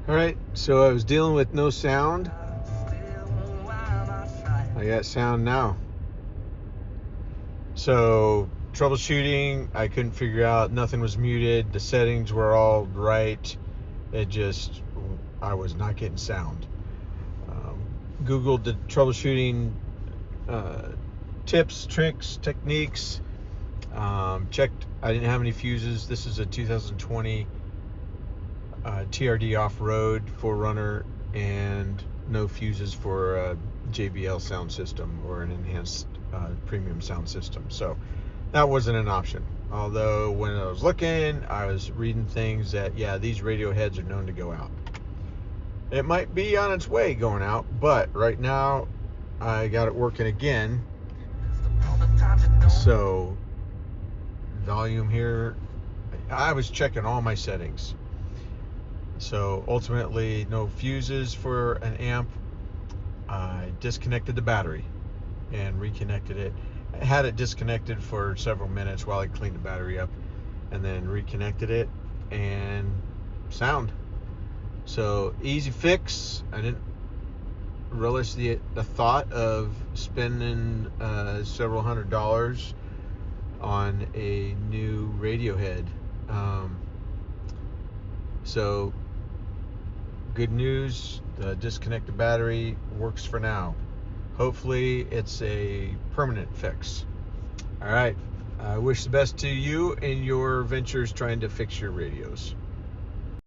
All right, so I was dealing with no sound. I got sound now. So troubleshooting, I couldn't figure out, nothing was muted, the settings were all right. I was not getting sound. Googled the troubleshooting uh, tips, tricks, techniques. Checked, I didn't have any fuses. This is a 2020 TRD off-road 4Runner, and no fuses for a JBL sound system or an enhanced premium sound system. So that wasn't an option. Although when I was looking, I was reading things that, yeah, these radio heads are known to go out. It might be on its way going out, but right now I got it working again. So volume here, I was checking all my settings. So ultimately, no fuses for an amp. I disconnected the battery and reconnected it. I had it disconnected for several minutes while I cleaned the battery up, and then reconnected it, and sound. So easy fix. I didn't relish the thought of spending several $100s on a new radio head. So good news, the disconnected battery works for now. Hopefully it's a permanent fix. All right, I wish the best to you in your ventures trying to fix your radios.